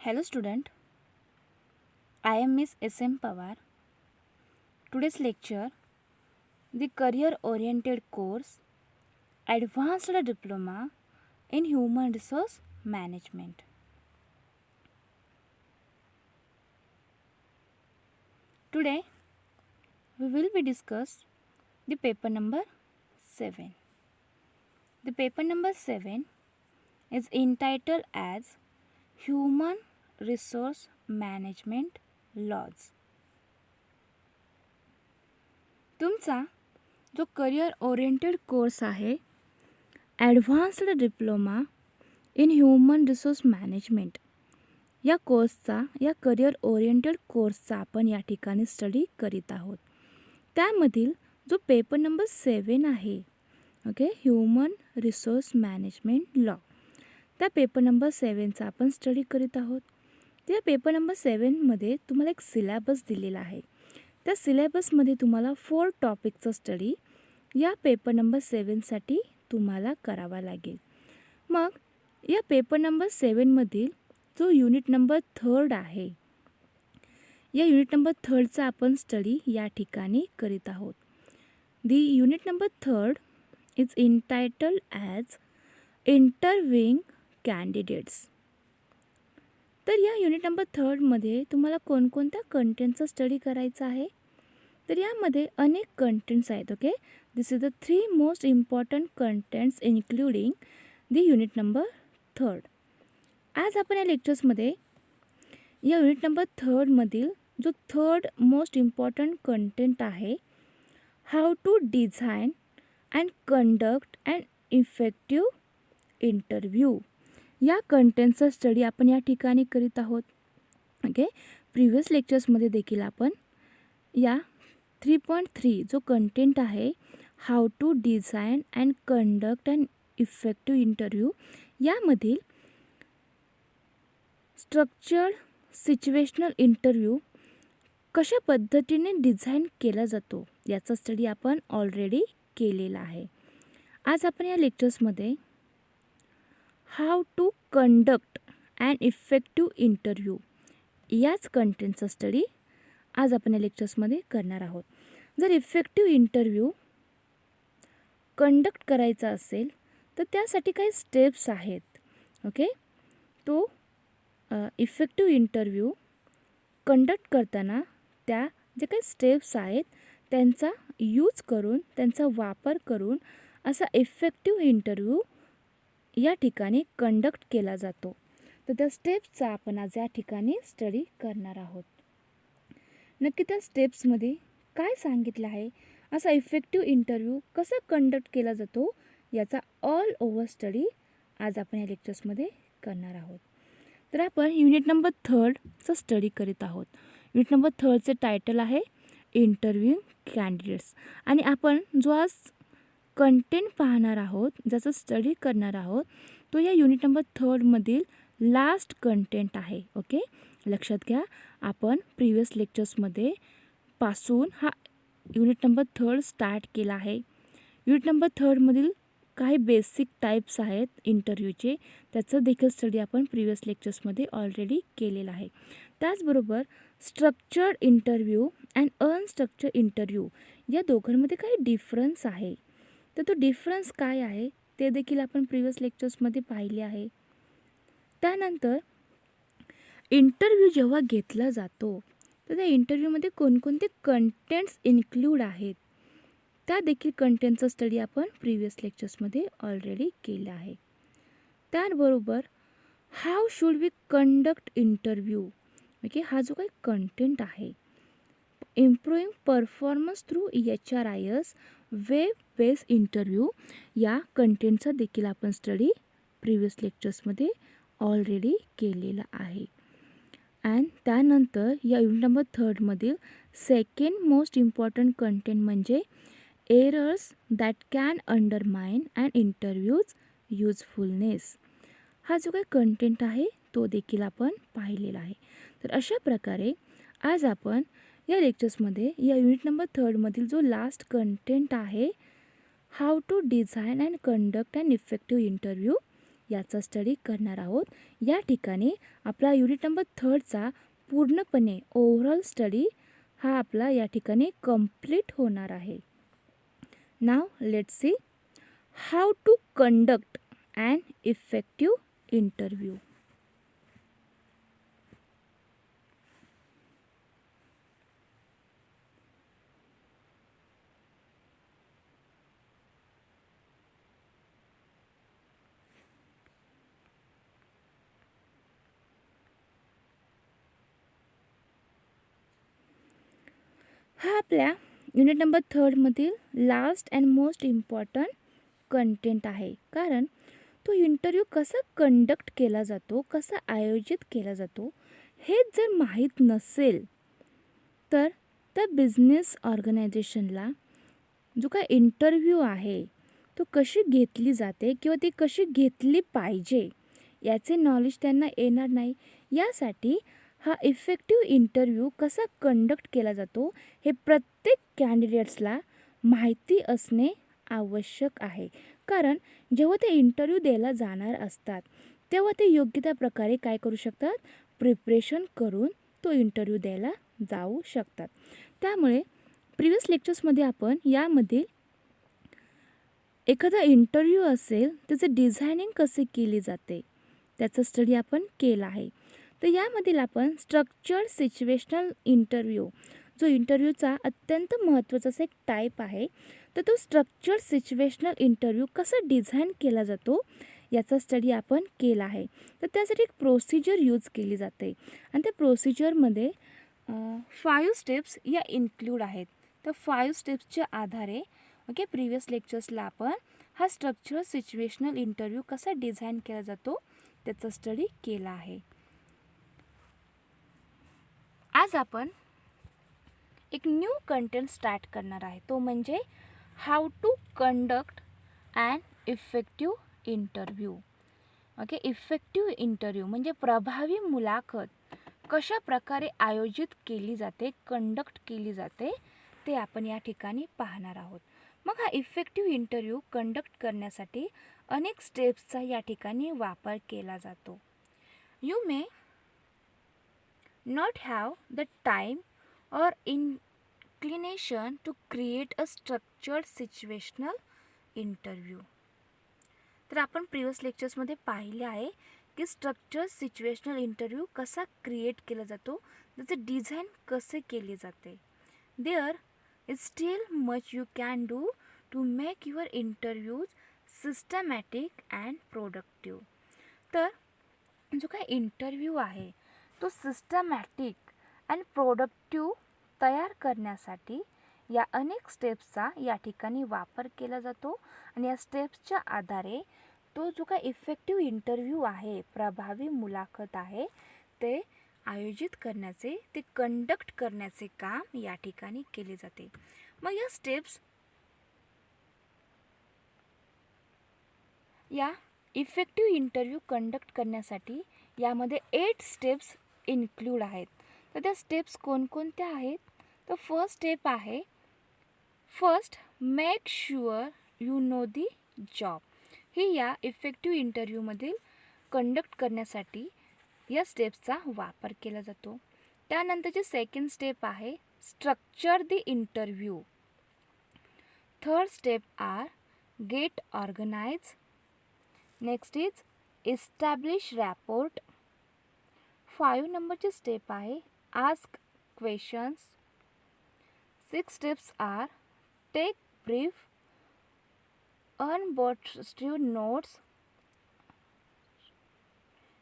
Hello student, I am Miss S.M. Pawar. Today's lecture, the career oriented course, Advanced Diploma in Human Resource Management. Today, we will be discuss the paper number 7. The paper number 7 is entitled as Human Resource Management Laws. तुमचा जो career oriented course आहे advanced diploma in human resource management या कोर्सचा या career oriented कोर्सचा आपण या ठिकाणी स्टडी करीत आहोत. त्यामधील जो पेपर नंबर 7 आहे okay human resource management law त्या पेपर नंबर 7चा आपण स्टडी करीत आहोत. त्या पेपर नंबर 7मध्ये तुम्हाला एक सिलेबस दिलेला आहे. त्या सिलेबसमध्ये तुम्हाला 4 टॉपिकचा स्टडी या पेपर नंबर 7साठी तुम्हाला करावा लागेल. मग या पेपर नंबर 7मधील जो युनिट नंबर 3 आहे या युनिट नंबर 3चा आपण स्टडी या ठिकाणी करीत आहोत. The unit number 3 is entitled as interviewing candidates. तर या युनिट नंबर 3मध्ये तुम्हाला कोणकोणत्या कंटेंटचा स्टडी करायचा आहे. तर यामध्ये अनेक कंटेंट्स आहेत. Okay this is the 3 most important contents including the unit number 3. आज आपण या लेक्चर्समध्ये या युनिट नंबर 3मधील जो 3rd मोस्ट इम्पॉर्टंट कंटेंट आहे how to design and conduct and effective interview या कंटेंटचा स्टडी आपण या ठिकाणी करीत आहोत. ओके प्रिव्हियस लेक्चर्समध्ये देखील आपण या 3.3 जो कंटेंट आहे how to design and conduct and effective interview यामधील स्ट्रक्चर्ड सिच्युएशनल इंटरव्ह्यू कशा पद्धतीने डिझाईन केला जातो याचा स्टडी आपण ऑलरेडी केलेला आहे. आज आपण या लेक्चर्समध्ये how to conduct and effective interview याच कंटेंटचा स्टडी आज आपण या लेक्चर्समध्ये करणार आहोत. जर इफेक्टिव्ह इंटरव्ह्यू कंडक्ट करायचा असेल तर त्यासाठी काही स्टेप्स आहेत. ओके तो इफेक्टिव्ह इंटरव्ह्यू कंडक्ट करताना त्या जे काही स्टेप्स आहेत त्यांचा यूज करून त्यांचा वापर करून असा इफेक्टिव्ह इंटरव्ह्यू या ठिकाणी कंडक्ट केला जातो. तर त्या स्टेप्सचा आपण आज या ठिकाणी स्टडी करणार आहोत. नक्की त्या स्टेप्समध्ये काय सांगितलं आहे असा इफेक्टिव्ह इंटरव्ह्यू कसा कंडक्ट केला जातो याचा ऑल ओव्हर स्टडी आज आपण या लेक्चर्समध्ये करणार आहोत. तर आपण युनिट नंबर 3चा स्टडी करीत आहोत. युनिट नंबर 3चे टायटल आहे इंटरव्ह्यू कॅन्डिडेट्स आणि आपण जो आज कंटेंट पाहणार आहोत ज्याचा स्टडी करणार आहोत तो या युनिट नंबर 3मधील लास्ट कंटेंट आहे. ओके लक्षात घ्या आपण प्रिव्हियस लेक्चर्समध्ये पासून हा युनिट नंबर 3 स्टार्ट केला आहे. युनिट नंबर 3मधील काही बेसिक टाईप्स आहेत इंटरव्ह्यूचे त्याचं देखील स्टडी आपण प्रिव्हियस लेक्चर्समध्ये ऑलरेडी केलेला आहे. त्याचबरोबर structured interview and unstructured interview या दोघांमध्ये काही डिफरन्स आहे. तर तो डिफरन्स काय आहे ते देखील आपण प्रिव्हियस लेक्चर्समध्ये पाहिले आहे. त्यानंतर इंटरव्ह्यू जेव्हा घेतला जातो तर त्या इंटरव्ह्यूमध्ये कोणकोणते कंटेंट्स इन्क्लूड आहेत त्या देखील कंटेंटचा स्टडी आपण प्रिव्हियस लेक्चर्समध्ये ऑलरेडी केला आहे. त्याबरोबर how should we conduct interview okay हा जो काही कंटेंट आहे improving performance through HRIS web based interview या कंटेंटचा देखील आपण स्टडी प्रिव्हियस लेक्चर्समध्ये ऑलरेडी केलेला आहे. अँड त्यानंतर या युनिट नंबर 3मधील सेकंड मोस्ट इम्पॉर्टंट कंटेंट म्हणजे errors that can undermine and interview's usefulness हा जो काही कंटेंट आहे तो देखील आपण पाहिलेला आहे. तर अशा प्रकारे आज आपण या लेक्चर्समध्ये या युनिट नंबर 3मधील जो लास्ट कंटेंट आहे how to design and conduct and effective interview याचा स्टडी करणार आहोत. या ठिकाणी आपला युनिट नंबर 3चा पूर्णपणे ओव्हरऑल स्टडी हा आपला या ठिकाणी कंप्लीट होणार आहे. Now let's see how to conduct an effective interview. हा आपल्या युनिट नंबर 3मधील last and most important content आहे. कारण तो इंटरव्ह्यू कसा कंडक्ट केला जातो, कसा आयोजित केला जातो हेच जर माहीत नसेल तर त्या बिझनेस ऑर्गनायझेशनला जो काय इंटरव्ह्यू आहे तो कशी घेतली जाते किंवा ती कशी घेतली पाहिजे याचे नॉलेज त्यांना येणार नाही. यासाठी हा इफेक्टिव्ह इंटरव्ह्यू कसा कंडक्ट केला जातो हे प्रत्येक कॅन्डिडेट्सला माहिती असणे आवश्यक आहे. कारण जेव्हा ते इंटरव्ह्यू द्यायला जाणार असतात तेव्हा ते योग्य त्या प्रकारे काय करू शकतात, प्रिपरेशन करून तो इंटरव्ह्यू द्यायला जाऊ शकतात. त्यामुळे प्रिव्हियस लेक्चर्समध्ये आपण यामध्ये एखादा इंटरव्ह्यू असेल त्याचं डिझायनिंग कसे केली जाते त्याचा स्टडी आपण केला आहे. तर यामधील आपण स्ट्रक्चर्ड सिच्युएशनल इंटरव्ह्यू जो इंटरव्ह्यूचा अत्यंत महत्त्वाचा असा एक टाईप आहे तर तो स्ट्रक्चर्ड सिच्युएशनल इंटरव्ह्यू कसा डिझाईन केला जातो याचा स्टडी आपण केला आहे. तर त्यासाठी एक प्रोसिजर यूज केली जाते आणि त्या प्रोसिजरमध्ये 5 स्टेप्स या इन्क्लूड आहेत. तर 5 स्टेप्सच्या आधारे ओके प्रिव्हियस लेक्चर्सला आपण हा स्ट्रक्चर सिच्युएशनल इंटरव्ह्यू कसा डिझाईन केला जातो त्याचा स्टडी केला आहे. आज आपण एक न्यू कंटेंट स्टार्ट करणार आहे. तो म्हणजे how to conduct an effective interview. Okay effective interview म्हणजे प्रभावी मुलाखत कशा प्रकारे आयोजित केली जाते, कंडक्ट केली जाते ते आपण या ठिकाणी पाहणार आहोत. मग हा इफेक्टिव्ह इंटरव्ह्यू कंडक्ट करण्यासाठी अनेक स्टेप्सचा या ठिकाणी वापर केला जातो. You may not have the time or inclination to create a structured situational interview. तर आपण प्रिव्हियस लेक्चर्समध्ये पाहिले आहे की स्ट्रक्चर्ड सिच्युएशनल इंटरव्ह्यू कसा क्रिएट केला जातो, त्याचे डिझाईन कसे केले जाते. There is still much you can do to make your interviews systematic and productive. तर जो काय इंटरव्ह्यू आहे तो सिस्टमॅटिक अँड प्रोडक्टिव्ह तयार करण्यासाठी या अनेक स्टेप्सचा या ठिकाणी वापर केला जातो आणि या स्टेप्सच्या आधारे तो जो काय इफेक्टिव्ह इंटरव्ह्यू आहे, प्रभावी मुलाखत आहे ते आयोजित करण्याचे, ते कंडक्ट करण्याचे काम या ठिकाणी केले जाते. मग या स्टेप्स या इफेक्टिव्ह इंटरव्ह्यू कंडक्ट करण्यासाठी यामध्ये 8 स्टेप्स इन्क्लूड आहेत. तर त्या स्टेप्स कोणकोणत्या आहेत? तर फर्स्ट स्टेप आहे first make sure you know the job. ही या इफेक्टिव्ह इंटरव्ह्यूमधील कंडक्ट करण्यासाठी या स्टेप्सचा वापर केला जातो. त्यानंतरची सेकंड स्टेप आहे structure the interview. Third step R get organize. Next is establish rapport. 5 नंबरची स्टेप आहे ask questions. 6 steps are take brief, unobtrusive notes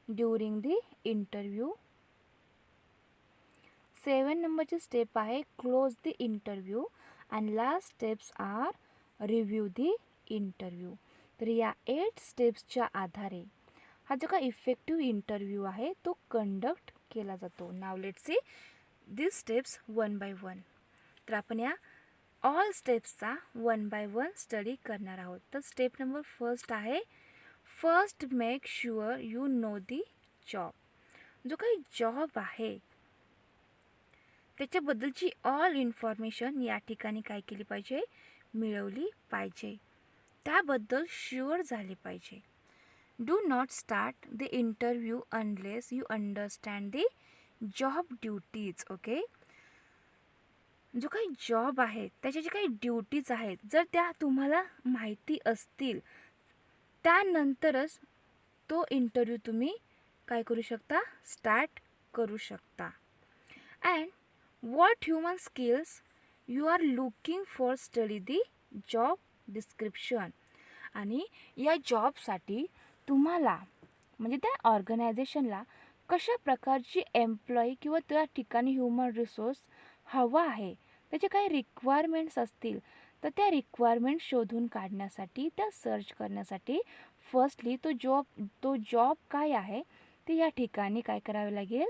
during the interview. 7 नंबरची स्टेप आहे close the interview and last steps are review the interview. तर या 8 स्टेप्सच्या आधारे हा जो काय इफेक्टिव्ह इंटरव्ह्यू आहे तो कंडक्ट केला जातो. नाव let's see this steps one by one. तर आपण या ऑल स्टेप्सचा 1 by 1 स्टडी करणार आहोत. तर स्टेप नंबर फर्स्ट आहे first make sure you know the job. जो काही जॉब आहे त्याच्याबद्दलची ऑल इन्फॉर्मेशन या ठिकाणी काय केली पाहिजे, मिळवली पाहिजे, त्याबद्दल शुअर झाले पाहिजे. Do not start the interview unless you understand the job duties. Okay, जो काही जॉब आहे त्याच्या जे काही ड्युटीज आहेत जर त्या तुम्हाला माहिती असतील त्यानंतरच तो इंटरव्ह्यू तुम्ही काय करू शकता, स्टार्ट करू शकता. And what human skills you are looking for, study the job description. आणि या जॉबसाठी तुम्हाला म्हणजे त्या ऑर्गनायझेशनला कशा प्रकारची एम्प्लॉई किंवा त्या ठिकाणी ह्युमन रिसोर्स हवा आहे, त्याचे काही रिक्वायरमेंट्स असतील तर त्या रिक्वायरमेंट शोधून काढण्यासाठी, त्या सर्च करण्यासाठी फर्स्टली तो जॉब काय आहे ते या ठिकाणी काय करावे लागेल,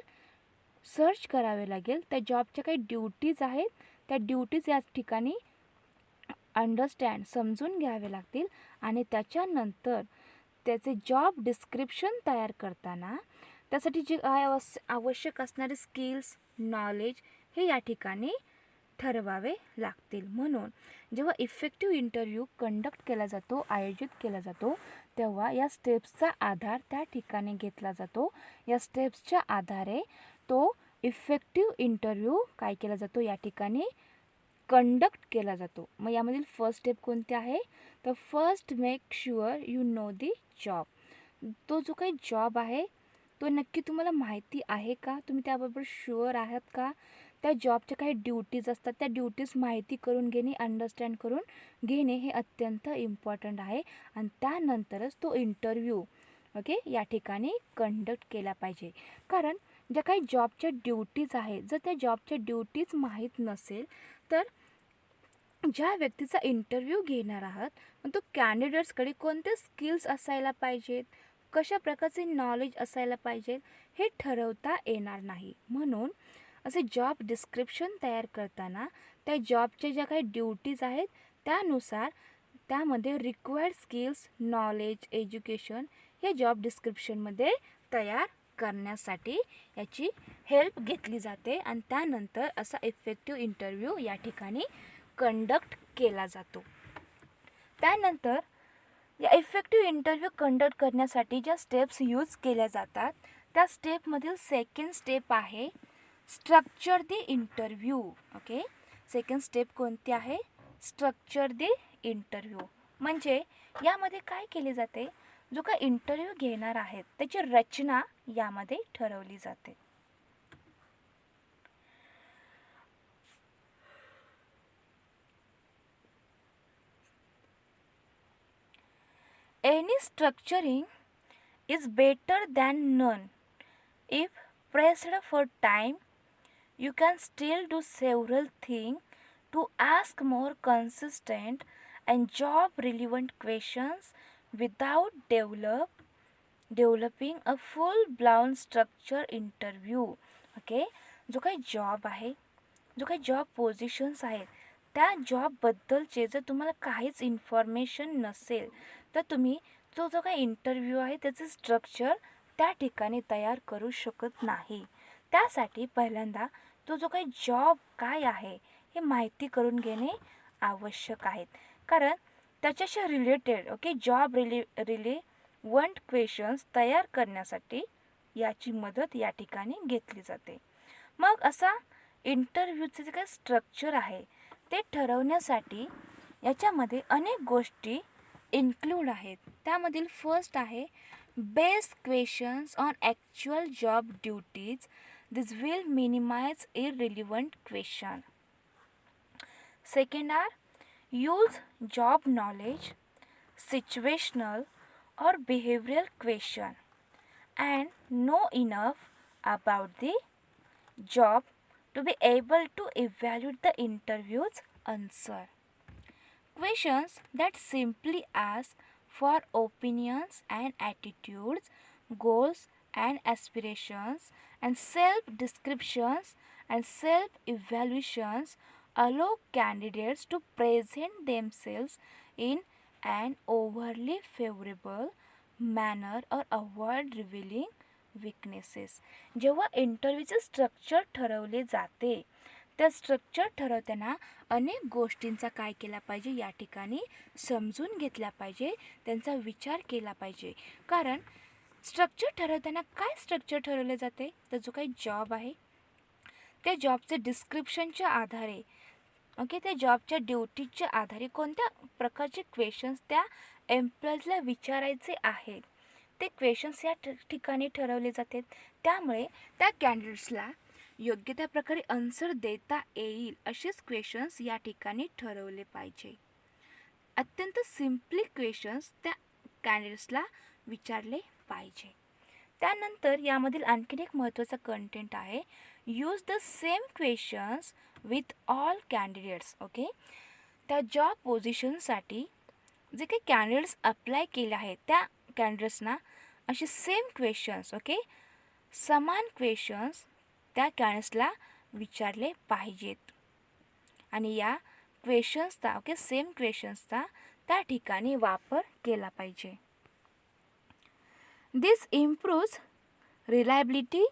सर्च करावे लागेल. त्या जॉबच्या काही ड्युटीज आहेत त्या ड्युटीज या ठिकाणी समजून घ्यावे लागतील. आणि त्याच्यानंतर त्याचे जॉब डिस्क्रिप्शन तयार करताना त्यासाठी जे काय आवश्यक असणारे स्किल्स, नॉलेज हे या ठिकाणी ठरवावे लागतील. म्हणून जेव्हा इफेक्टिव्ह इंटरव्ह्यू कंडक्ट केला जातो, आयोजित केला जातो, तेव्हा या स्टेप्सचा आधार त्या ठिकाणी घेतला जातो. या स्टेप्सच्या आधारे तो इफेक्टिव्ह इंटरव्ह्यू काय केला जातो, या ठिकाणी कंडक्ट केला जातो. मग यामधील फर्स्ट स्टेप कोणती आहे, तर first make sure you know the job. तो जो काही जॉब आहे तो नक्की तुम्हाला माहिती आहे का, तुम्ही त्याबरोबर शुअर आहात का. त्या जॉबच्या काही ड्युटीज असतात, त्या ड्युटीज माहिती करून घेणे, अंडरस्टँड करून घेणे हे अत्यंत इम्पॉर्टंट आहे. आणि त्यानंतरच तो इंटरव्ह्यू ओके या ठिकाणी कंडक्ट केला पाहिजे. कारण ज्या काही जॉबच्या ड्युटीज आहेत जर त्या जॉबच्या ड्युटीज माहीत नसेल तर ज्या व्यक्तीचा इंटरव्ह्यू घेणार आहात तो कॅन्डिडेट्सकडे कोणते स्किल्स असायला पाहिजेत, कशा प्रकारचे नॉलेज असायला पाहिजे हे ठरवता येणार नाही. म्हणून असे जॉब डिस्क्रिप्शन तयार करताना त्या जॉबच्या ज्या काही ड्युटीज आहेत त्यानुसार त्यामध्ये रिक्वायर्ड स्किल्स, नॉलेज, एज्युकेशन या जॉब डिस्क्रिप्शनमध्ये तयार करण्यासाठी याची हेल्प घेतली जाते. आणि त्यानंतर असा इफेक्टिव्ह इंटरव्ह्यू या ठिकाणी कंडक्ट केला जातो. त्यानंतर या इफेक्टिव्ह इंटरव्ह्यू कंडक्ट करण्यासाठी ज्या स्टेप्स यूज केल्या जातात त्या स्टेपमधील सेकंड स्टेप आहे structure the interview. Okay, second step कोणती आहे, स्ट्रक्चर दी इंटरव्ह्यू. म्हणजे यामध्ये काय केले जाते, जो काय इंटरव्ह्यू घेणार आहेत त्याची रचना यामध्ये ठरवली जाते. Any structuring is better than none. If pressed for time, you can still do several things to ask more consistent and job relevant questions without developing a full blown structure interview. Okay, जो काही job आहे, जो काही job positions आहेत त्या जॉबबद्दलचे जर तुम्हाला काहीच इन्फॉर्मेशन नसेल तर तुम्ही जो काही इंटरव्ह्यू आहे त्याचं स्ट्रक्चर त्या ठिकाणी तयार करू शकत नाही. त्यासाठी पहिल्यांदा तो जो काही जॉब काय आहे हे माहिती करून घेणे आवश्यक आहे. कारण त्याच्याशी related okay job relevant questions तयार करण्यासाठी याची मदत या ठिकाणी घेतली जाते. मग असा इंटरव्ह्यूचं जे काही स्ट्रक्चर आहे ते ठरवण्यासाठी याच्यामध्ये अनेक गोष्टी इन्क्लूड आहेत. त्यामधील फर्स्ट आहे based questions on actual job duties. This will minimize irrelevant question. Second are use job knowledge, situational or behavioral question and know enough about the job to be able to evaluate the interview's answer. Questions that simply ask for opinions and attitudes, goals and aspirations, and self descriptions and self evaluations allow candidates to present themselves in an overly favorable manner or avoid revealing weaknesses. जेव्हा इंटरव्ह्यूचे structure ठरवले जाते त्या structure ठरवताना अनेक गोष्टींचा काय केला पाहिजे या ठिकाणी समजून घेतला पाहिजे, त्यांचा विचार केला पाहिजे. कारण स्ट्रक्चर ठरवताना काय स्ट्रक्चर ठरवले जाते, तर जो काही जॉब आहे त्या जॉबचे डिस्क्रिप्शनच्या आधारे त्या जॉबच्या ड्युटीच्या आधारे कोणत्या प्रकारचे क्वेश्चन्स त्या एम्प्लॉईजला विचारायचे आहेत ते क्वेश्चन्स या ठिकाणी ठरवले जातात. त्यामुळे त्या कॅन्डिडेट्सला योग्य त्या प्रकारे आन्सर देता येईल असेच क्वेश्चन्स या ठिकाणी ठरवले पाहिजे. अत्यंत सिम्पली क्वेश्चन्स त्या कॅन्डिडेट्सला विचारले पाहिजे. त्यानंतर यामधील आणखीन एक महत्त्वाचा कंटेंट आहे, use the same questions with all candidates. त्या जॉब पोझिशनसाठी जे काही कॅन्डिडेट्स अप्लाय केले आहेत त्या कॅन्डिडेट्सना असे सेम क्वेश्चन्स समान क्वेश्चन्स त्या कॅन्डिडेट्सला विचारले पाहिजेत आणि या क्वेश्चन्सचा सेम क्वेश्चन्सचा त्या ठिकाणी वापर केला पाहिजे. This improves reliability.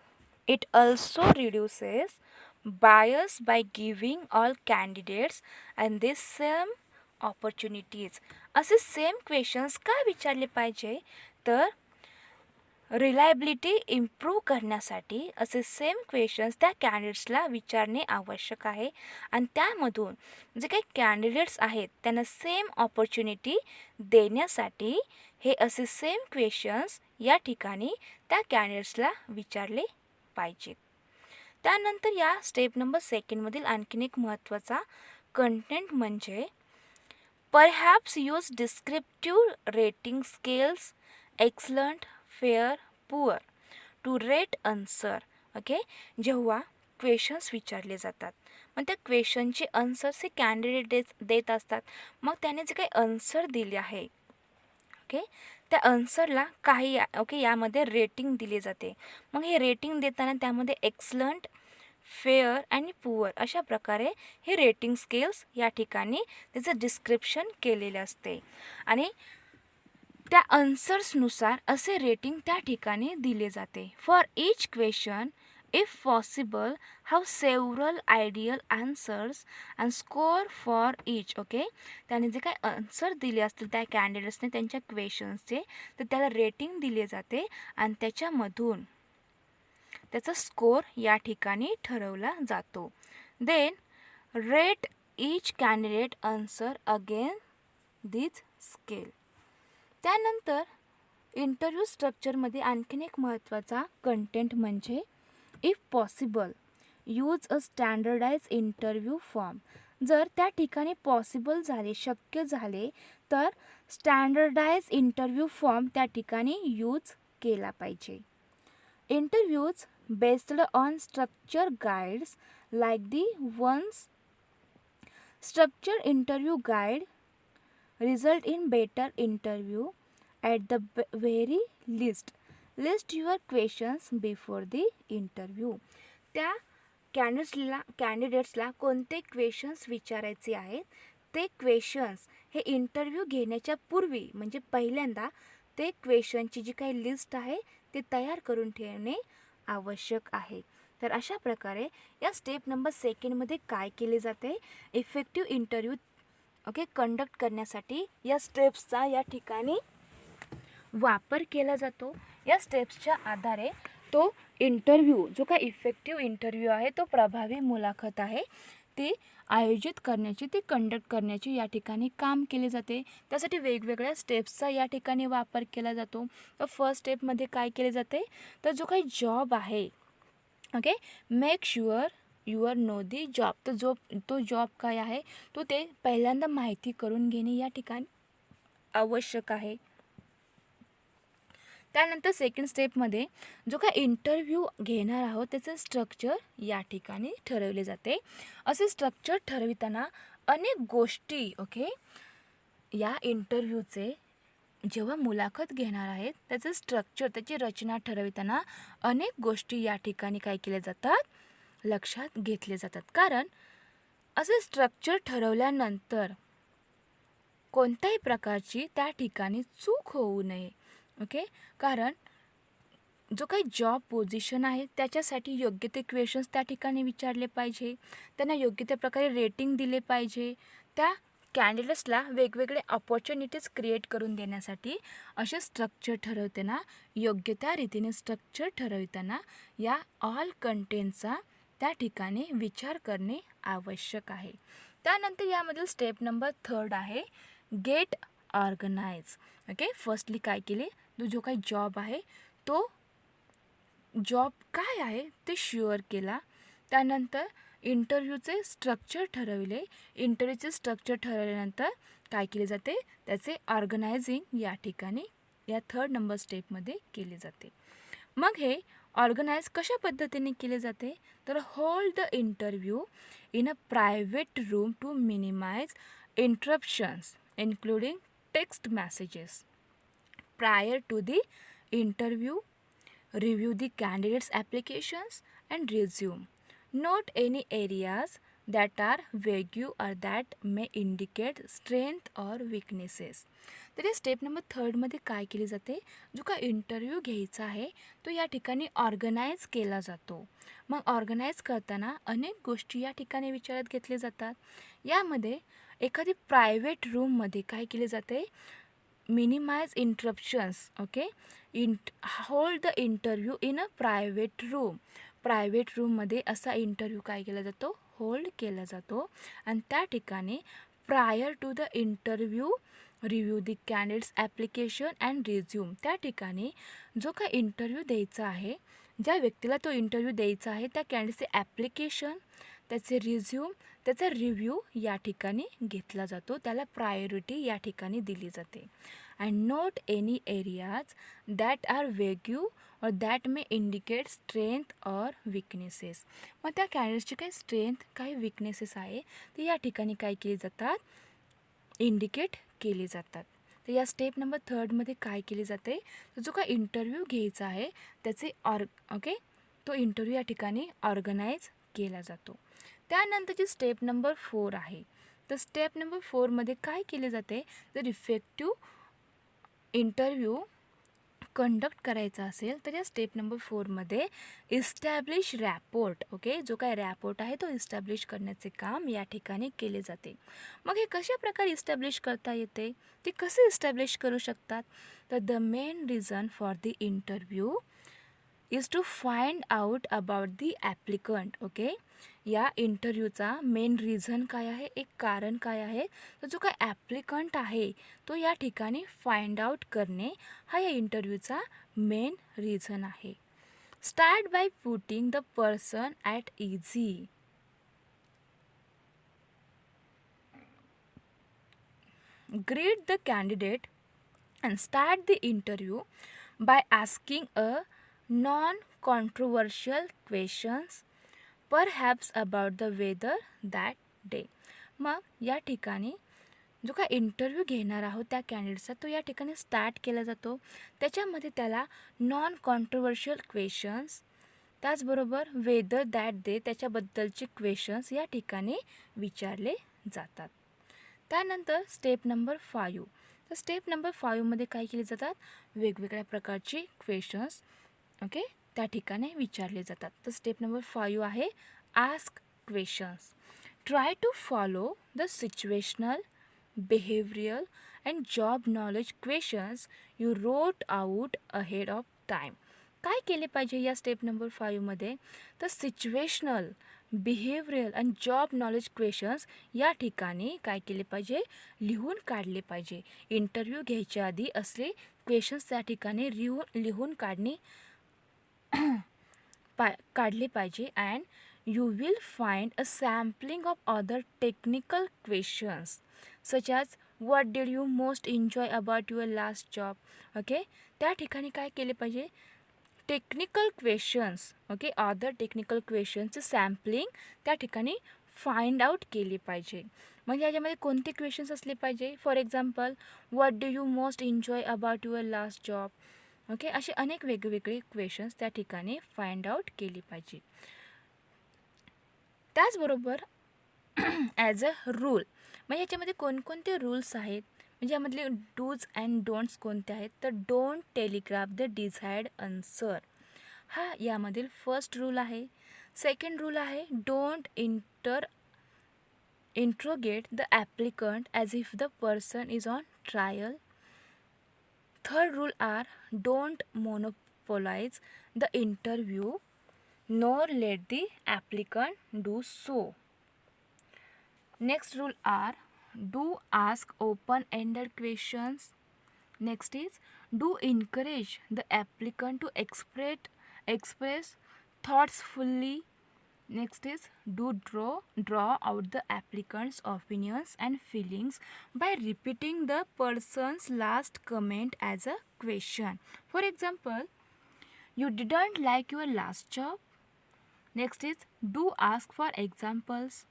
It also reduces bias by giving all candidates and the same opportunities. असे सेम क्वेश्चन्स का विचारले पाहिजे, तर रिलायबिलिटी इम्प्रूव्ह करण्यासाठी असे सेम क्वेश्चन्स त्या कॅन्डिडेट्सला विचारणे आवश्यक आहे आणि त्यामधून जे काही कॅन्डिडेट्स आहेत त्यांना सेम ऑपॉर्च्युनिटी देण्यासाठी हे असे सेम क्वेश्चन्स या ठिकाणी त्या कॅन्डिडेट्सला विचारले पाहिजेत. त्यानंतर या स्टेप नंबर 2मधील आणखीन एक महत्त्वाचा कंटेंट म्हणजे perhaps use descriptive rating scales excellent, fair, poor to rate answer. जेव्हा क्वेश्चन्स विचारले जातात मग त्या क्वेश्चनचे आन्सर्स हे कॅन्डिडेट देत असतात. मग त्याने जे काही आन्सर दिले आहे त्या आन्सरला काही यामध्ये रेटिंग दिली जाते. मग हे रेटिंग देताना त्यामध्ये एक्सलंट, फेअर आणि पुअर अशा प्रकारे हे रेटिंग स्केल्स या ठिकाणी त्याचं डिस्क्रिप्शन केलेले असते आणि त्या आन्सर्सनुसार असे रेटिंग त्या ठिकाणी दिले जाते. For each question if possible have several ideal answers and score for each. त्याने जे काही आन्सर दिले असतील त्या कॅन्डिडेट्सने त्यांच्या क्वेश्चन्सचे तर त्याला रेटिंग दिले जाते आणि त्याच्यामधून त्याचा स्कोअर या ठिकाणी ठरवला जातो. देन रेट इच कॅन्डिडेट आन्सर अगेन दिस स्केल. त्यानंतर इंटरव्ह्यू स्ट्रक्चरमध्ये आणखीन एक महत्त्वाचा कंटेंट म्हणजे if possible use a standardise interview form. जर त्या ठिकाणी पॉसिबल झाले, शक्य झाले तर स्टँडर्डाइज इंटरव्ह्यू फॉर्म त्या ठिकाणी यूज केला पाहिजे. Interviews based on structure guides like the ones structure interview guide result in better interview. At the very least list your questions before the interview. त्या कॅन्डिडेट्सला कोणते क्वेश्चन्स विचारायचे आहेत ते क्वेश्चन्स हे इंटरव्ह्यू घेण्याच्या पूर्वी म्हणजे पहिल्यांदा ते क्वेश्चनची जी काही लिस्ट आहे ते तयार करून ठेवणे आवश्यक आहे. तर अशा प्रकारे या स्टेप नंबर 2मध्ये काय केले जाते, इफेक्टिव्ह इंटरव्ह्यू कंडक्ट करण्यासाठी या स्टेप्सचा या ठिकाणी वापर केला जातो. या स्टेप्सच्या आधारे तो इंटरव्ह्यू जो काय इफेक्टिव्ह इंटरव्ह्यू आहे तो प्रभावी मुलाखत आहे ती आयोजित करण्याची, ती कंडक्ट करण्याची या ठिकाणी काम केले जाते. त्यासाठी वेगवेगळ्या स्टेप्सचा या ठिकाणी वापर केला जातो. तर फर्स्ट स्टेपमध्ये काय केले जाते, तर जो काही जॉब आहे make sure your no the job. तो जॉब काय आहे तो ते पहिल्यांदा माहिती करून घेणे या ठिकाणी आवश्यक आहे. त्यानंतर सेकंड स्टेपमध्ये जो काय इंटरव्ह्यू घेणार आहोत त्याचं स्ट्रक्चर या ठिकाणी ठरवले जाते. असे स्ट्रक्चर ठरविताना अनेक गोष्टी या इंटरव्ह्यूचे जेव्हा मुलाखत घेणार आहेत त्याचं स्ट्रक्चर, त्याची रचना ठरविताना अनेक गोष्टी या ठिकाणी काय केल्या जातात, लक्षात घेतले जातात. कारण असे स्ट्रक्चर ठरवल्यानंतर कोणत्याही प्रकारची त्या ठिकाणी चूक होऊ नये. कारण जो काही जॉब पोझिशन आहे त्याच्यासाठी योग्य ते क्वेश्चन्स त्या ठिकाणी विचारले पाहिजे, त्यांना योग्य त्या प्रकारे रेटिंग दिले पाहिजे. त्या कॅन्डिडेट्सला वेगवेगळे अपॉर्च्युनिटीज क्रिएट करून देण्यासाठी असे स्ट्रक्चर ठरवताना, योग्य त्या रीतीने स्ट्रक्चर ठरवताना या ऑल कंटेंटचा त्या ठिकाणी विचार करणे आवश्यक आहे. त्यानंतर यामधील स्टेप नंबर 3 आहे गेट ऑर्गनाइज. ओके, फर्स्टली काय केले, जो काही जॉब आहे तो जॉब काय आहे ते शुअर केला. त्यानंतर इंटरव्ह्यूचे स्ट्रक्चर ठरवले. इंटरव्ह्यूचे स्ट्रक्चर ठरवल्यानंतर काय केले जाते, त्याचे ऑर्गनायझिंग या ठिकाणी या 3rd नंबर स्टेपमध्ये केले जाते. मग हे ऑर्गनाइज कशा पद्धतीने केले जाते, तर hold the interview in a private room to minimise interruptions including text messages. Prior to the interview, review the candidate's applications and resume. Note any areas that are vague or that may indicate strength or weaknesses. तर या step number 3मध्ये काय केली जाते, जो काय interview घ्यायचा आहे तो या ठिकाणी ऑर्गनाईज केला जातो. मग ऑर्गनाईज करताना अनेक गोष्टी या ठिकाणी विचारात घेतले जातात. यामध्ये एखादी प्रायव्हेट रूममध्ये काय केले जाते, minimise interruptions. Okay, hold the interview in a private room. Private रूममध्ये असा इंटरव्ह्यू काय केला जातो, होल्ड केला जातो. आणि त्या ठिकाणी prior to the interview review the candidate's application and resume. त्या ठिकाणी जो काय इंटरव्ह्यू द्यायचा आहे, ज्या व्यक्तीला तो इंटरव्ह्यू द्यायचा आहे त्या कॅन्डिडेटचे ॲप्लिकेशन, त्याचे रिझ्यूम, त्याचा रिव्ह्यू या ठिकाणी घेतला जातो. त्याला प्रायोरिटी या ठिकाणी दिली जाते. And note any areas that are vague or that may indicate strength or weaknesses. मग त्या कॅन्डिडेटची काही स्ट्रेंथ, काही विकनेसेस आहे ते या ठिकाणी काय केले जातात, इंडिकेट केले जातात. तर या स्टेप नंबर 3मध्ये काय केले जाते, तर जो काय इंटरव्ह्यू घ्यायचा आहे त्याचे तो इंटरव्ह्यू या ठिकाणी ऑर्गनाईज केला जातो. त्यानंतरची स्टेप नंबर 4 आहे. तर स्टेप नंबर 4मध्ये काय केले जाते, जर इफेक्टिव्ह इंटरव्ह्यू कंडक्ट करायचा असेल तर या step number 4मध्ये establish rapport. Okay, जो काय रॅपोर्ट आहे तो इस्टॅब्लिश करण्याचे काम या ठिकाणी केले जाते. मग हे कशा प्रकारे इस्टॅब्लिश करता येते, ते कसे इस्टॅब्लिश करू शकतात, तर the main reason for the interview is to find out about the applicant. Okay, या इंटरव्ह्यूचा मेन रिझन काय आहे, एक कारण काय आहे, तर जो काय ॲप्लिकंट आहे तो या ठिकाणी फाइंड आउट करणे हा या इंटरव्ह्यूचा मेन रिझन आहे. Start by putting the person at easy. Greet the candidate and start the interview by asking a non-controversial questions, perhaps about the weather that day. मग या ठिकाणी जो काय इंटरव्ह्यू घेणार आहोत त्या कॅन्डिडेटचा तो या ठिकाणी स्टार्ट केला जातो. त्याच्यामध्ये त्याला नॉन कॉन्ट्रोवर्शियल क्वेश्चन्स, त्याचबरोबर वेदर दॅट डे त्याच्याबद्दलचे क्वेश्चन्स या ठिकाणी विचारले जातात. त्यानंतर स्टेप नंबर 5. तर स्टेप नंबर 5मध्ये काय केले जातात, वेगवेगळ्या प्रकारचे क्वेश्चन्स त्या ठिकाणी विचारले जातात. तर स्टेप नंबर 5 आहे ask questions. Try to follow the situational, behavioral and job knowledge questions you wrote out ahead of time. काय केले पाहिजे या स्टेप नंबर 5मध्ये, तर सिच्युएशनल, बिहेवियरल आणि जॉब नॉलेज क्वेश्चन्स या ठिकाणी काय केले पाहिजे, लिहून काढले पाहिजे. इंटरव्ह्यू घ्यायच्या आधी असले क्वेश्चन्स त्या ठिकाणी लिहून काढले पाहिजे. And you will find a sampling of other technical questions such as what did you most enjoy about your last job. Okay, त्या ठिकाणी काय केले पाहिजे, टेक्निकल क्वेश्चन्स, अदर टेक्निकल क्वेश्चन्सचं सॅम्पलिंग त्या ठिकाणी फाइंड आउट केली पाहिजे. म्हणजे याच्यामध्ये कोणते क्वेश्चन्स असले पाहिजे, for example what do you most enjoy about your last job. Okay, असे अनेक वेगवेगळे क्वेश्चन्स त्या ठिकाणी फाइंड आउट केली पाहिजे. त्याचबरोबर ॲज अ रूल, म्हणजे याच्यामध्ये कोणकोणते रूल्स आहेत, म्हणजे यामधले डूज अँड डोंट्स कोणते आहेत, तर don't telegraph the desired answer. हा यामधील फर्स्ट रूल आहे. सेकंड रूल आहे, don't interrogate the applicant as if the person is on trial. Third rule are, don't monopolize the interview nor let the applicant do so. Next rule are, do ask open-ended questions. Next is, do encourage the applicant to express thoughts fully. Next is, do draw out the applicant's opinions and feelings by repeating the person's last comment as a question. For example, you didn't like your last job. Next is, do ask for examples.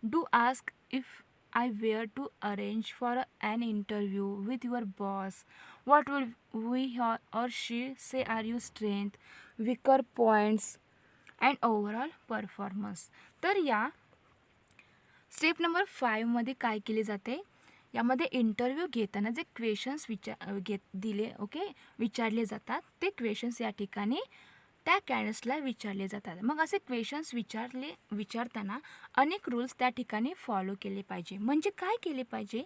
Do ask, if I were to arrange for an interview with your boss, what will we or she say are your strength, weaker points and overall performance. तर या step number 5मध्ये काय केले जाते, यामध्ये interview घेताना जे questions विचारले जातात ते क्वेश्चन्स या ठिकाणी त्या कॅन्डिडेट्सला विचारले जातात. मग असे क्वेश्चन्स विचारताना अनेक रूल्स त्या ठिकाणी फॉलो केले पाहिजे. म्हणजे काय केले पाहिजे,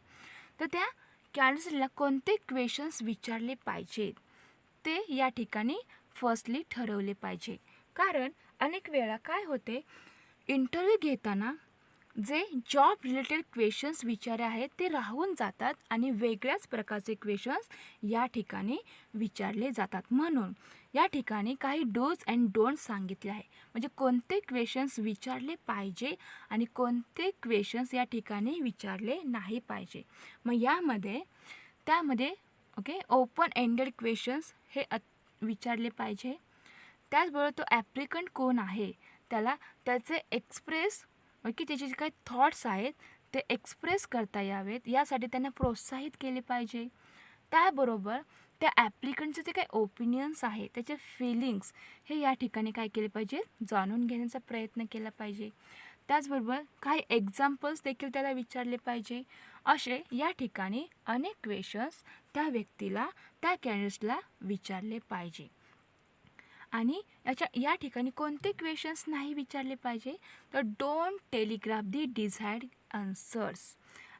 तर त्या कॅन्डिडेट्सला कोणते क्वेश्चन्स विचारले पाहिजेत ते या ठिकाणी फर्स्टली ठरवले पाहिजे. कारण अनेक वेळा काय होते, इंटरव्ह्यू घेताना जे जॉब रिलेटेड क्वेश्चन्स विचारे आहेत ते राहून जातात आणि वेगळ्याच प्रकारचे क्वेश्चन्स या ठिकाणी विचारले जातात. म्हणून या ठिकाणी काही डूज अँड डोंट्स सांगितले आहे. म्हणजे कोणते क्वेश्चन्स विचारले पाहिजे आणि कोणते क्वेश्चन्स या ठिकाणी विचारले नाही पाहिजे. मग त्यामध्ये ओपन एंडेड क्वेश्चन्स हे विचारले पाहिजे. त्याचबरोबर तो ॲप्लिकंट कोण आहे त्याला त्याचे त्याचे जे काही थॉट्स आहेत ते एक्सप्रेस करता यावेत यासाठी त्यांना प्रोत्साहित केले पाहिजे. त्याबरोबर त्या ॲप्लिकंटचे जे काही ओपिनियन्स आहेत त्याचे फिलिंग्स हे या ठिकाणी काय केले पाहिजे, जाणून घेण्याचा प्रयत्न केला पाहिजे. त्याचबरोबर काही एक्झाम्पल्स देखील त्याला विचारले पाहिजे. असे या ठिकाणी अनेक क्वेश्चन्स त्या व्यक्तीला त्या कॅन्डिडेट्सला विचारले पाहिजे. आणि या ठिकाणी कोणते क्वेश्चन्स नाही विचारले पाहिजे, तर don't telegraph the desired answers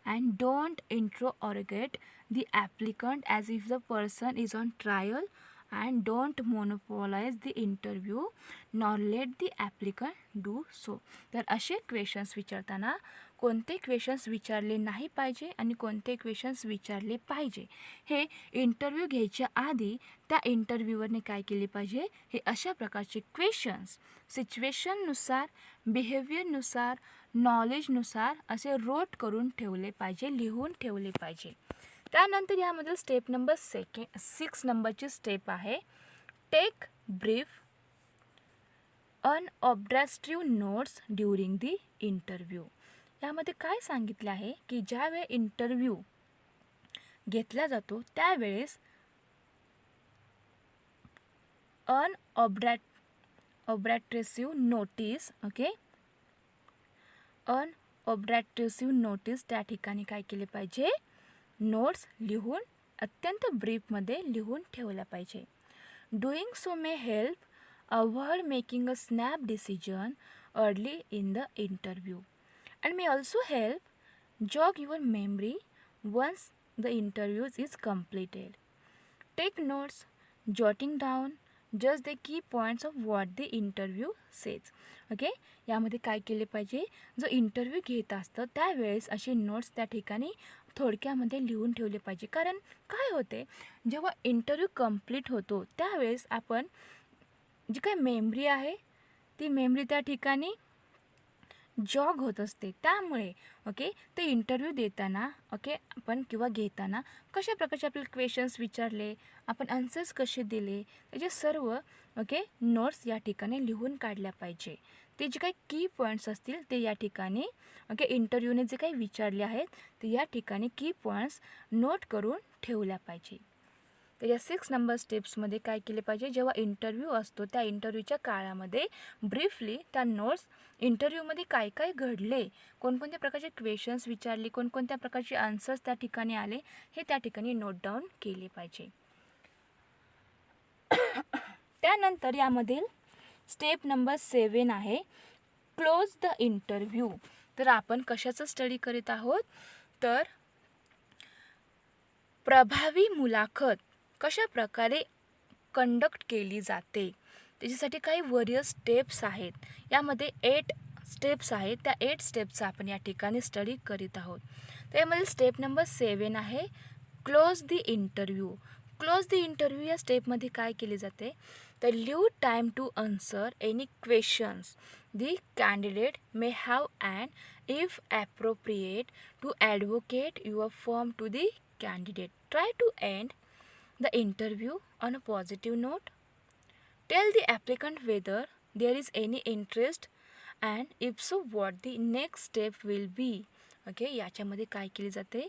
and don't interrogate the applicant as if the person is on trial and don't monopolize the interview nor let the applicant do so. तर असे क्वेश्चन्स विचारताना कोणते क्वेश्चन्स विचारले नाही पाहिजे आणि कोणते क्वेश्चन्स विचारले पाहिजे हे इंटरव्ह्यू घ्यायच्या आधी त्या इंटरव्ह्यूवरने काय केले पाहिजे, हे अशा प्रकारचे क्वेश्चन्स सिच्युएशननुसार, बिहेवियरनुसार, नॉलेजनुसार असे रोट करून ठेवले पाहिजे, लिहून ठेवले पाहिजे. त्यानंतर यामध्ये स्टेप नंबर 6 नंबरची स्टेप आहे, take brief unobstructive notes during the interview. यामध्ये काय सांगितलं आहे की ज्यावेळी इंटरव्ह्यू घेतला जातो त्यावेळेस अनऑब्स्ट्रक्टिव्ह नोटीस त्या ठिकाणी काय केले पाहिजे, नोट्स लिहून अत्यंत ब्रीफमध्ये लिहून ठेवल्या पाहिजे. Doing so may help avoid making a snap decision early in the interview and may also help jog your memory once the interview is completed. Take notes, jotting down just the key points of what the interview says. यामध्ये काय केले पाहिजे, जो interview घेत असतं त्यावेळेस असे notes त्या ठिकाणी थोडक्यामध्ये लिहून ठेवले पाहिजे. कारण काय होते, जेव्हा इंटरव्ह्यू कंप्लीट होतो त्यावेळेस आपण जी काय मेमरी आहे ती मेमरी त्या ठिकाणी जॉग होत असते. त्यामुळे ते इंटरव्ह्यू देताना आपण किंवा घेताना कशा प्रकारचे आपल्याला क्वेश्चन्स विचारले, आपण आन्सर्स कसे दिले, त्याचे सर्व नोट्स या ठिकाणी लिहून काढल्या पाहिजे. ते जे काही की पॉईंट्स असतील ते या ठिकाणी इंटरव्ह्यूने जे काही विचारले आहेत ते या ठिकाणी की पॉईंट्स नोट करून ठेवल्या पाहिजे. तर या 6 नंबर स्टेप्समध्ये काय केले पाहिजे, जेव्हा इंटरव्ह्यू असतो त्या इंटरव्ह्यूच्या काळामध्ये ब्रीफली त्या नोट्स इंटरव्ह्यूमध्ये काय काय घडले, कोणकोणत्या प्रकारचे क्वेश्चन्स विचारले, कोणकोणत्या प्रकारचे आन्सर्स त्या ठिकाणी आले हे त्या ठिकाणी नोट डाऊन केले पाहिजे. त्यानंतर यामधील स्टेप नंबर 7 आहे क्लोज द इंटरव्ह्यू. तर आपण कशाचं स्टडी करीत आहोत, तर प्रभावी मुलाखत कशा प्रकारे कंडक्ट केली जाते त्याच्यासाठी काही वरीय स्टेप्स आहेत. यामध्ये 8 स्टेप्स आहेत. त्या 8 स्टेप्सचा आपण या ठिकाणी स्टडी करीत आहोत. तर यामधील स्टेप नंबर 7 आहे close the interview. Close the interview या स्टेपमध्ये काय केले जाते, तर leave time to answer any questions the candidate may have and if appropriate to advocate your firm to the candidate. Try to end the interview on a positive note. Tell the applicant whether there is any interest and if so what the next step will be. Okay, याच्यामध्ये काय केले जाते,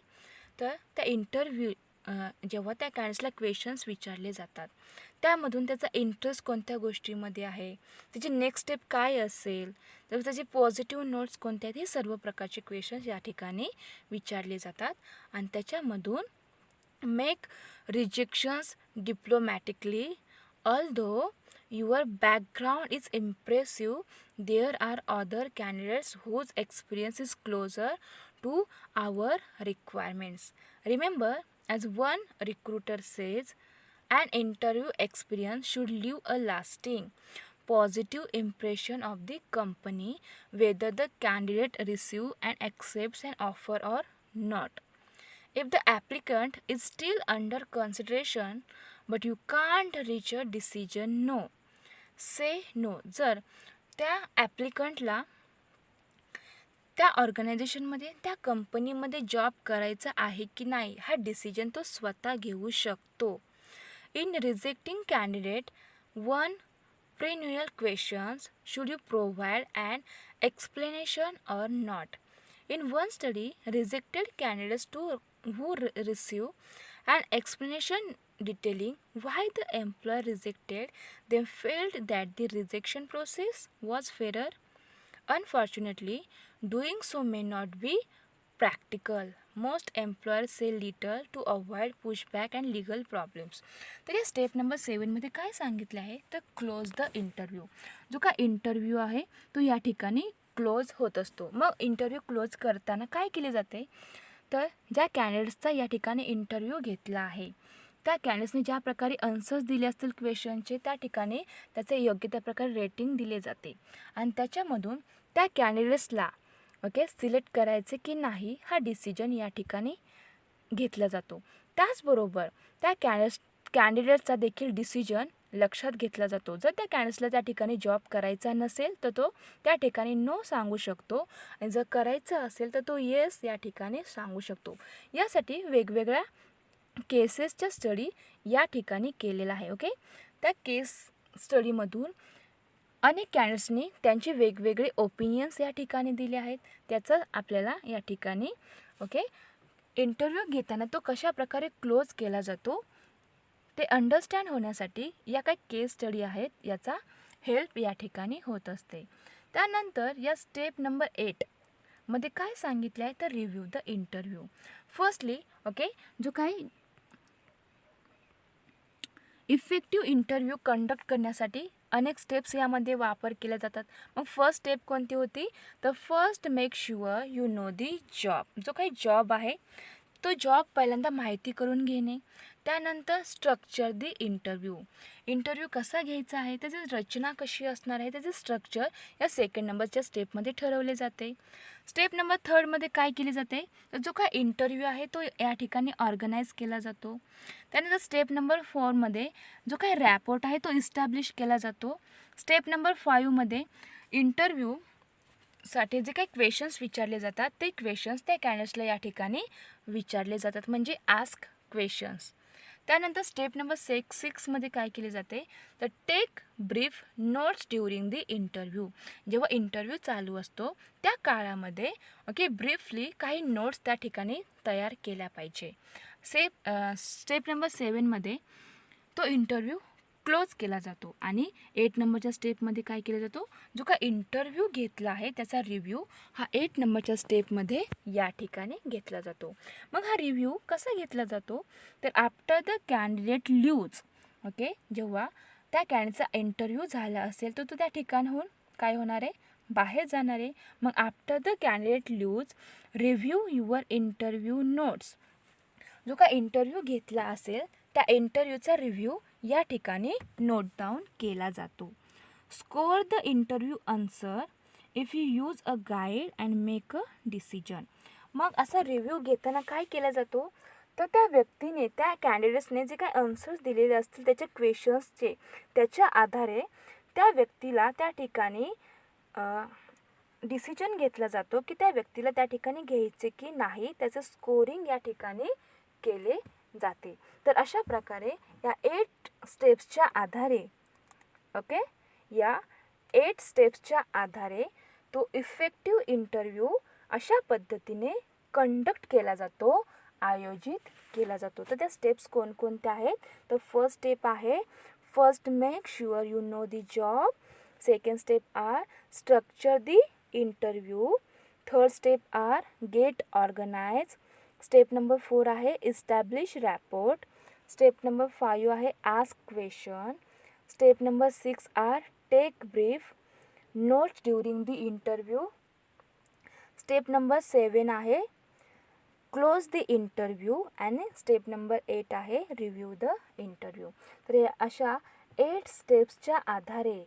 तर त्या interview जेव्हा त्या कॅन्डिडेट्सला questions विचारले जातात त्यामधून त्याचा इंटरेस्ट कोणत्या गोष्टीमध्ये आहे, त्याची नेक्स्ट स्टेप काय असेल, तर त्याचे पॉझिटिव्ह नोट्स कोणत्या आहेत, हे सर्व प्रकारचे क्वेश्चन्स या ठिकाणी विचारले जातात. आणि त्याच्यामधून make rejections diplomatically. Although your background is impressive, there are other candidates whose experience is closer to our requirements. Remember, as one recruiter says, an interview experience should leave a lasting positive impression of the company, whether the candidate receives and accepts an offer or not. If the applicant is still under consideration but you can't reach a decision, no. Say no. जर त्या ॲप्लिकंटला त्या ऑर्गनायझेशनमध्ये त्या कंपनीमध्ये job करायचा आहे की नाही हा डिसिजन तो स्वतः घेऊ शकतो. In rejecting candidate one perennial questions should you provide and explanation or not. In one study rejected candidates to who receive an explanation detailing why the employer rejected them felt that the rejection process was fairer. Unfortunately, doing so may not be practical. Most employers say little to avoid pushback and legal problems. तर या step number 7मध्ये काय सांगितलं आहे, तर close the interview. जो का interview आहे तो या ठिकाणी क्लोज होत असतो. मग इंटरव्ह्यू क्लोज करताना काय केले जाते, तर ज्या कॅन्डिडेट्सचा या ठिकाणी इंटरव्ह्यू घेतला आहे त्या कॅन्डिडेट्सने ज्या प्रकारे आन्सर्स दिले असतील क्वेश्चनचे त्या ठिकाणी त्याचे योग्य त्या प्रकारे रेटिंग दिले जाते आणि त्याच्यामधून त्या कॅन्डिडेट्सला सिलेक्ट करायचे की नाही हा डिसिजन या ठिकाणी घेतला जातो. त्याचबरोबर त्या कॅन्डिडेट्सचा देखील डिसिजन लक्षात घेतला जातो. जर त्या कॅन्डिडेट्सला त्या ठिकाणी जॉब करायचा नसेल तर तो त्या ठिकाणी नो सांगू शकतो आणि जर करायचं असेल तर तो येस या ठिकाणी सांगू शकतो. यासाठी वेगवेगळ्या केसेसच्या स्टडी या ठिकाणी केलेला आहे. ओके, त्या केस स्टडीमधून अनेक कॅन्डिडेट्सनी त्यांचे वेगवेगळे ओपिनियन्स या ठिकाणी दिले आहेत. त्याचं आपल्याला या ठिकाणी इंटरव्ह्यू घेताना तो कशा प्रकारे क्लोज केला जातो ते अंडरस्टँड होण्यासाठी या काही केस स्टडी आहेत याचा हेल्प या ठिकाणी होत असते. त्यानंतर या स्टेप नंबर 8 मध्ये काय सांगितलं आहे, तर रिव्ह्यू द इंटरव्ह्यू. फर्स्टली जो काही इफेक्टिव्ह इंटरव्ह्यू कंडक्ट करण्यासाठी अनेक स्टेप्स यामध्ये वापर केले जातात. मग फर्स्ट स्टेप कोणती होती, तर first make sure you know the job. जो काही जॉब आहे तो जॉब पहिल्यांदा माहिती करून घेणे. त्यानंतर स्ट्रक्चर दी इंटरव्ह्यू. इंटरव्ह्यू कसा घ्यायचा आहे, त्याची रचना कशी असणार आहे, त्याचे स्ट्रक्चर या सेकंड नंबरच्या स्टेपमध्ये ठरवले जाते. स्टेप नंबर 3मध्ये काय केली जाते, तर जो काय इंटरव्ह्यू आहे तो या ठिकाणी ऑर्गनाईज केला जातो. त्यानंतर स्टेप नंबर 4मध्ये जो काय रॅपोर्ट आहे तो इस्टॅब्लिश केला जातो. स्टेप नंबर 5मध्ये इंटरव्ह्यूसाठी जे काही क्वेश्चन्स विचारले जातात ते क्वेश्चन्स त्या कॅन्डिडेट्सला या ठिकाणी विचारले जातात, म्हणजे आस्क क्वेश्चन्स. त्यानंतर स्टेप नंबर 6मध्ये काय केले जाते, तर take brief notes during the interview. जेव्हा इंटरव्ह्यू चालू असतो त्या काळामध्ये ब्रीफली काही नोट्स त्या ठिकाणी तयार केल्या पाहिजे. स्टेप नंबर 7मध्ये तो इंटरव्ह्यू क्लोज केला जातो आणि 8 नंबरच्या स्टेपमध्ये काय केला जातो, जो का इंटरव्ह्यू घेतला आहे त्याचा रिव्ह्यू हा 8 नंबरच्या स्टेपमध्ये या ठिकाणी घेतला जातो. मग हा रिव्ह्यू कसा घेतला जातो, तर आफ्टर द कॅन्डिडेट लीव्ज जेव्हा त्या कॅन्डिडेटचा इंटरव्ह्यू झाला असेल तर तो त्या ठिकाणाहून काय होणार आहे, बाहेर जाणार आहे. मग after the candidate leaves, review your interview notes. जो काय इंटरव्ह्यू घेतला असेल त्या इंटरव्ह्यूचा रिव्ह्यू या ठिकाणी नोट डाऊन केला जातो. Score the interview answer if you use a guide and make a decision. मग असा रिव्ह्यू घेताना काय केला जातो, तर त्या व्यक्तीने, त्या कॅन्डिडेट्सने जे काय आन्सर्स दिलेले असतील त्याचे क्वेश्चन्सचे, त्याच्या आधारे त्या व्यक्तीला त्या ठिकाणी डिसिजन घेतला जातो की त्या व्यक्तीला त्या ठिकाणी घ्यायचे की नाही, त्याचं स्कोरिंग या ठिकाणी केले जाते. तर अशा प्रकारे या 8 स्टेप्सच्या आधारे या 8 स्टेप्सच्या आधारे तो इफेक्टिव्ह इंटरव्ह्यू अशा पद्धतीने कंडक्ट केला जातो, आयोजित केला जातो. तर त्या स्टेप्स कोणकोणत्या आहेत, तर फर्स्ट स्टेप आहे first make sure you know the job. Second step आर structure the interview. Third step R get organise. Step number 4 आहे इस्टॅब्लिश रॅपोर्ट. स्टेप नंबर 5 आहे आस्क क्वेश्चन. स्टेप नंबर 6 आर take brief, notes during the interview. Step number 7 आहे close the interview. आणि step number 8 आहे review the interview. तर या अशा 8 स्टेप्सच्या आधारे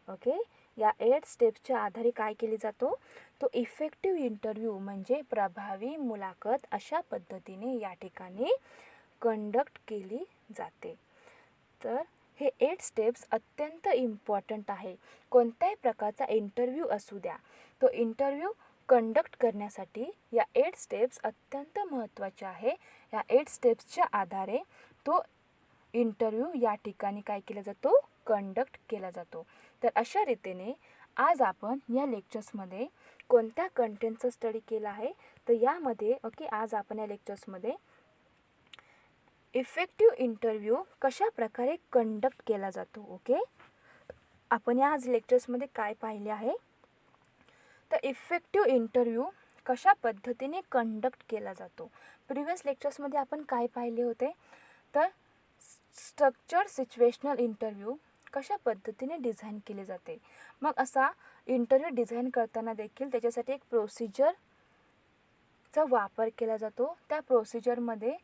या 8 स्टेप्सच्या आधारे काय केली जातो, तो इफेक्टिव्ह इंटरव्ह्यू म्हणजे प्रभावी मुलाखत अशा पद्धतीने या ठिकाणी कंडक्ट केली जाते. तर हे 8 स्टेप्स अत्यंत इम्पॉर्टंट आहे. कोणत्याही प्रकारचा इंटरव्ह्यू असू द्या, तो इंटरव्ह्यू कंडक्ट करण्यासाठी या 8 स्टेप्स अत्यंत महत्त्वाच्या आहे. या 8 स्टेप्सच्या आधारे तो इंटरव्ह्यू या ठिकाणी काय केला जातो, कंडक्ट केला जातो. तर अशा रीतीने आज आपण या लेक्चर्समध्ये कोणत्या कंटेंटचा स्टडी केला आहे, तर यामध्ये आज आपण या लेक्चर्समध्ये इफेक्टिव्ह इंटरव्ह्यू कशा प्रकारे कंडक्ट केला जातो. आपण या आज लेक्चर्समध्ये काय पाहिले आहे, तर इफेक्टिव्ह इंटरव्ह्यू कशा पद्धतीने कंडक्ट केला जातो. प्रिव्हियस लेक्चर्समध्ये आपण काय पाहिले होते, तर स्ट्रक्चर्ड सिच्युएशनल इंटरव्ह्यू कशा पद्धतीने डिझाईन केले जाते. मग असा इंटरव्ह्यू डिझाईन करताना देखील त्याच्यासाठी एक प्रोसिजरचा वापर केला जातो. त्या प्रोसिजरमध्ये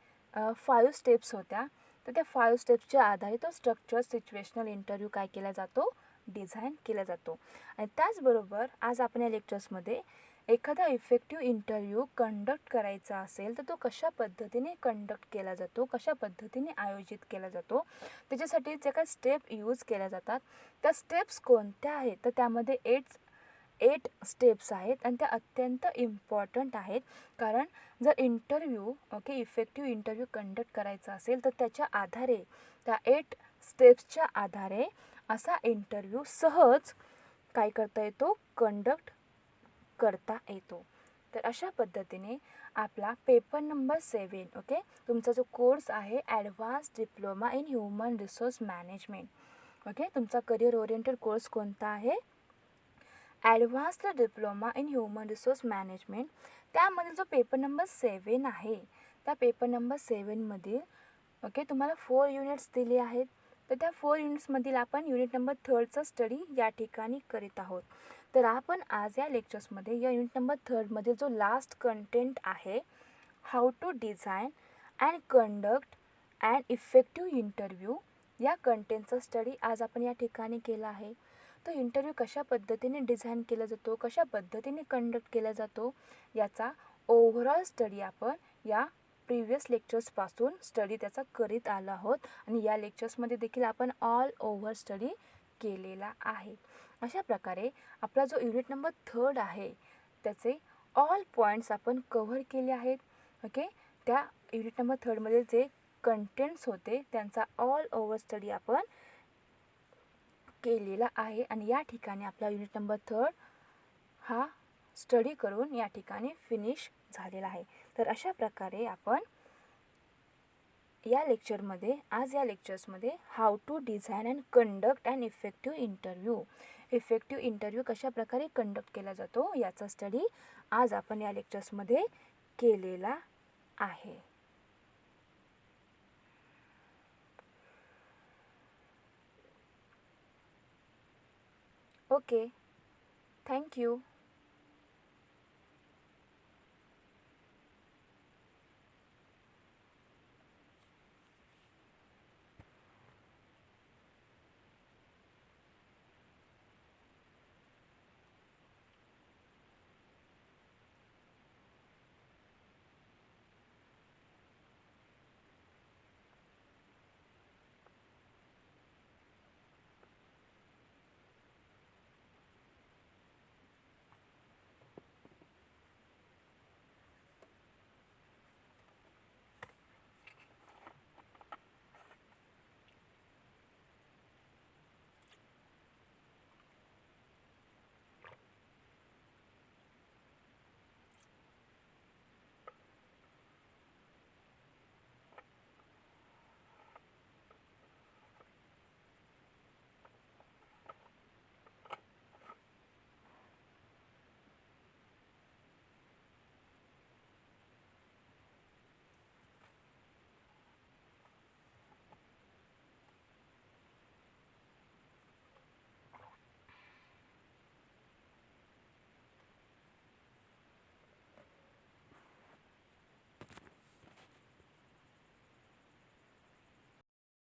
5 स्टेप्स होत्या. तर त्या 5 स्टेप्सच्या आधारे तो स्ट्रक्चर्ड सिच्युएशनल इंटरव्ह्यू काय केला जातो, डिझाईन केला जातो. आणि त्याचबरोबर आज आपण या लेक्चर्समध्ये एखादा इफेक्टिव्ह इंटरव्ह्यू कंडक्ट करायचा असेल तर तो कशा पद्धतीने कंडक्ट केला जातो, कशा पद्धतीने आयोजित केला जातो, त्याच्यासाठी जे काही स्टेप यूज केल्या जातात त्या स्टेप्स कोणत्या आहेत, तर त्यामध्ये 8 स्टेप्स आहेत आणि त्या अत्यंत इम्पॉर्टंट आहेत. कारण जर इंटरव्ह्यू इफेक्टिव्ह इंटरव्ह्यू कंडक्ट करायचा असेल तर त्याच्या आधारे, त्या 8 स्टेप्सच्या आधारे असा इंटरव्ह्यू सहज काय करता येतो, कंडक्ट करता येतो. तर अशा पद्धतीने आपला पेपर नंबर 7 तुमचा जो कोर्स आहे advance diploma in human resource management. तुमचा करिअर ओरिएंटेड कोर्स कोणता आहे, advanced diploma in human resource management. त्यामध्ये जो पेपर नंबर 7 आहे, त्या पेपर नंबर 7मधील तुम्हाला 4 युनिट्स दिले आहेत. तर त्या 4 युनिट्समधील आपण युनिट नंबर 3चा स्टडी या ठिकाणी करीत आहोत. तर आपण आज या लेक्चर्समध्ये या युनिट नंबर 3मधील जो लास्ट कंटेंट आहे, how to design and conduct and effective interview, या कंटेंटचा स्टडी आज आपण या ठिकाणी केला आहे. तो इंटरव्ह्यू कशा पद्धतीने डिझाईन केला जातो, कशा पद्धतीने कंडक्ट केला जातो, याचा ओव्हरऑल स्टडी आपण या प्रिव्हियस लेक्चर्सपासून स्टडी त्याचा करीत आलो आहोत. आणि या लेक्चर्समध्ये देखील आपण ऑल ओव्हर स्टडी केलेला आहे. अशा प्रकारे आपला जो युनिट नंबर 3 आहे त्याचे ऑल पॉईंट्स आपण कव्हर केले आहेत. त्या युनिट नंबर 3मध्ये जे कंटेंट्स होते त्यांचा ऑल ओव्हर स्टडी आपण केलेला आहे. आणि या ठिकाणी आपला युनिट नंबर 3 हा स्टडी करून या ठिकाणी फिनिश झालेला आहे. तर अशा प्रकारे आपण या लेक्चर्समध्ये how to design and conduct and effective interview कशा प्रकारे कंडक्ट केला जातो याचा स्टडी आज आपण या लेक्चर्समध्ये केलेला आहे. Okay, thank you.